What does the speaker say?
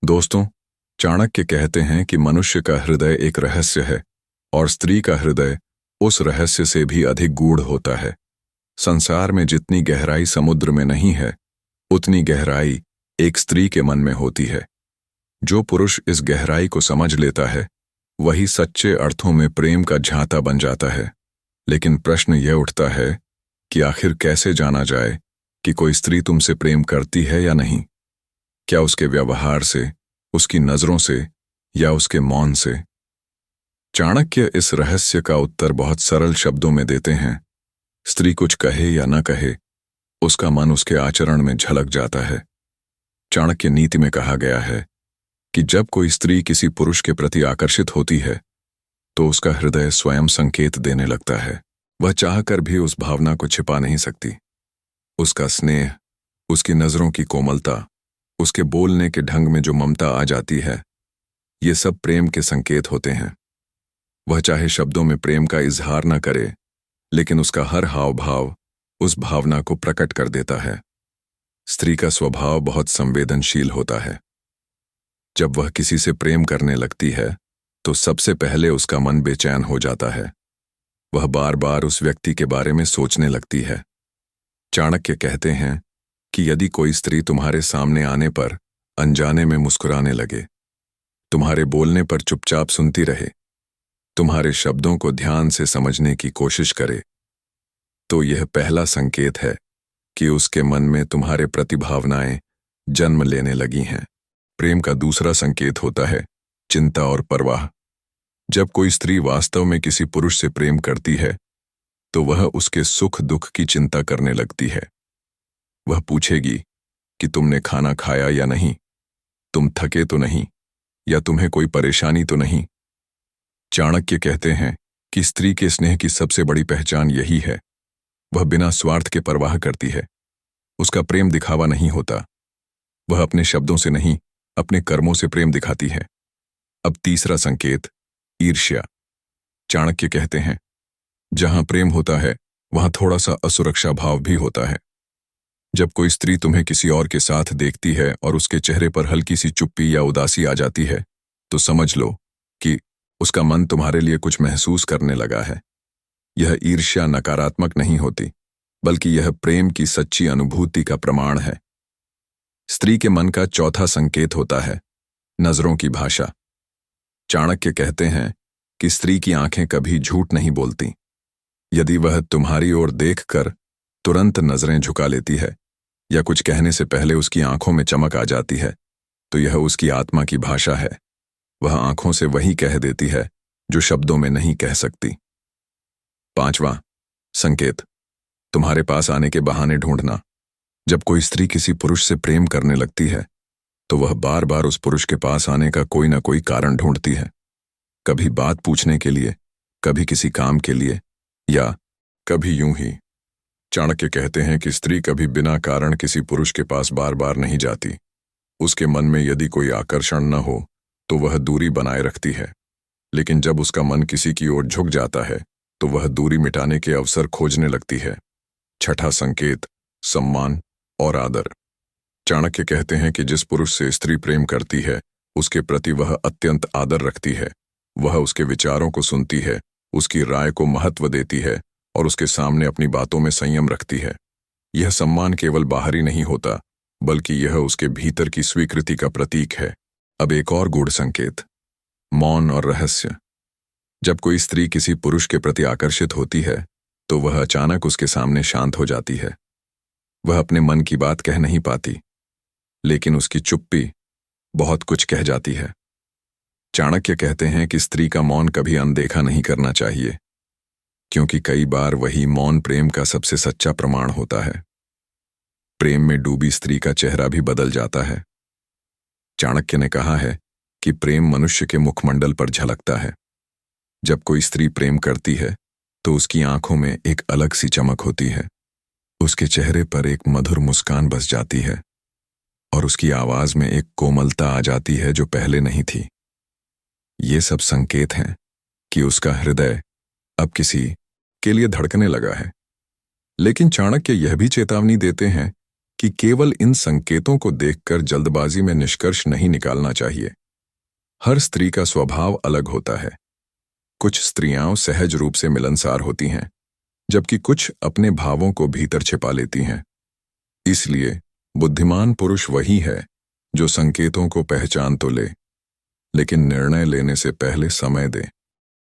दोस्तों, चाणक्य कहते हैं कि मनुष्य का हृदय एक रहस्य है और स्त्री का हृदय उस रहस्य से भी अधिक गूढ़ होता है। संसार में जितनी गहराई समुद्र में नहीं है, उतनी गहराई एक स्त्री के मन में होती है। जो पुरुष इस गहराई को समझ लेता है, वही सच्चे अर्थों में प्रेम का झांता बन जाता है। लेकिन प्रश्न यह उठता है कि आखिर कैसे जाना जाए कि कोई स्त्री तुमसे प्रेम करती है या नहीं? क्या उसके व्यवहार से, उसकी नजरों से या उसके मौन से? चाणक्य इस रहस्य का उत्तर बहुत सरल शब्दों में देते हैं। स्त्री कुछ कहे या न कहे, उसका मन उसके आचरण में झलक जाता है। चाणक्य नीति में कहा गया है कि जब कोई स्त्री किसी पुरुष के प्रति आकर्षित होती है, तो उसका हृदय स्वयं संकेत देने लगता है। वह चाहकर भी उस भावना को छिपा नहीं सकती। उसका स्नेह, उसकी नजरों की कोमलता, उसके बोलने के ढंग में जो ममता आ जाती है, ये सब प्रेम के संकेत होते हैं। वह चाहे शब्दों में प्रेम का इजहार न करे, लेकिन उसका हर हाव भाव उस भावना को प्रकट कर देता है। स्त्री का स्वभाव बहुत संवेदनशील होता है। जब वह किसी से प्रेम करने लगती है, तो सबसे पहले उसका मन बेचैन हो जाता है। वह बार बार उस व्यक्ति के बारे में सोचने लगती है। चाणक्य कहते हैं कि यदि कोई स्त्री तुम्हारे सामने आने पर अनजाने में मुस्कुराने लगे, तुम्हारे बोलने पर चुपचाप सुनती रहे, तुम्हारे शब्दों को ध्यान से समझने की कोशिश करे, तो यह पहला संकेत है कि उसके मन में तुम्हारे प्रति भावनाएं जन्म लेने लगी हैं। प्रेम का दूसरा संकेत होता है चिंता और परवाह। जब कोई स्त्री वास्तव में किसी पुरुष से प्रेम करती है, तो वह उसके सुख दुख की चिंता करने लगती है। वह पूछेगी कि तुमने खाना खाया या नहीं, तुम थके तो नहीं, या तुम्हें कोई परेशानी तो नहीं। चाणक्य कहते हैं कि स्त्री के स्नेह की सबसे बड़ी पहचान यही है, वह बिना स्वार्थ के परवाह करती है। उसका प्रेम दिखावा नहीं होता। वह अपने शब्दों से नहीं, अपने कर्मों से प्रेम दिखाती है। अब तीसरा संकेत, ईर्ष्या। चाणक्य कहते हैं, जहां प्रेम होता है, वहां थोड़ा सा असुरक्षा भाव भी होता है। जब कोई स्त्री तुम्हें किसी और के साथ देखती है और उसके चेहरे पर हल्की सी चुप्पी या उदासी आ जाती है, तो समझ लो कि उसका मन तुम्हारे लिए कुछ महसूस करने लगा है। यह ईर्ष्या नकारात्मक नहीं होती, बल्कि यह प्रेम की सच्ची अनुभूति का प्रमाण है। स्त्री के मन का चौथा संकेत होता है नजरों की भाषा। चाणक्य कहते हैं कि स्त्री की आंखें कभी झूठ नहीं बोलती। यदि वह तुम्हारी ओर देखकर तुरंत नजरें झुका लेती है या कुछ कहने से पहले उसकी आंखों में चमक आ जाती है, तो यह उसकी आत्मा की भाषा है। वह आंखों से वही कह देती है जो शब्दों में नहीं कह सकती। पांचवां संकेत, तुम्हारे पास आने के बहाने ढूंढना। जब कोई स्त्री किसी पुरुष से प्रेम करने लगती है, तो वह बार बार उस पुरुष के पास आने का कोई ना कोई कारण ढूंढती है। कभी बात पूछने के लिए, कभी किसी काम के लिए, या कभी यूं ही। चाणक्य कहते हैं कि स्त्री कभी बिना कारण किसी पुरुष के पास बार बार नहीं जाती। उसके मन में यदि कोई आकर्षण न हो, तो वह दूरी बनाए रखती है। लेकिन जब उसका मन किसी की ओर झुक जाता है, तो वह दूरी मिटाने के अवसर खोजने लगती है। छठा संकेत, सम्मान और आदर। चाणक्य कहते हैं कि जिस पुरुष से स्त्री प्रेम करती है, उसके प्रति वह अत्यंत आदर रखती है। वह उसके विचारों को सुनती है, उसकी राय को महत्व देती है और उसके सामने अपनी बातों में संयम रखती है। यह सम्मान केवल बाहरी नहीं होता, बल्कि यह उसके भीतर की स्वीकृति का प्रतीक है। अब एक और गूढ़ संकेत, मौन और रहस्य। जब कोई स्त्री किसी पुरुष के प्रति आकर्षित होती है, तो वह अचानक उसके सामने शांत हो जाती है। वह अपने मन की बात कह नहीं पाती, लेकिन उसकी चुप्पी बहुत कुछ कह जाती है। चाणक्य कहते हैं कि स्त्री का मौन कभी अनदेखा नहीं करना चाहिए, क्योंकि कई बार वही मौन प्रेम का सबसे सच्चा प्रमाण होता है। प्रेम में डूबी स्त्री का चेहरा भी बदल जाता है। चाणक्य ने कहा है कि प्रेम मनुष्य के मुखमंडल पर झलकता है। जब कोई स्त्री प्रेम करती है, तो उसकी आंखों में एक अलग सी चमक होती है। उसके चेहरे पर एक मधुर मुस्कान बस जाती है और उसकी आवाज में एक कोमलता आ जाती है जो पहले नहीं थी। ये सब संकेत हैं कि उसका हृदय अब किसी के लिए धड़कने लगा है। लेकिन चाणक्य यह भी चेतावनी देते हैं कि केवल इन संकेतों को देखकर जल्दबाजी में निष्कर्ष नहीं निकालना चाहिए। हर स्त्री का स्वभाव अलग होता है। कुछ स्त्रियां सहज रूप से मिलनसार होती हैं, जबकि कुछ अपने भावों को भीतर छिपा लेती हैं। इसलिए बुद्धिमान पुरुष वही है जो संकेतों को पहचान तो ले, लेकिन निर्णय लेने से पहले समय दे।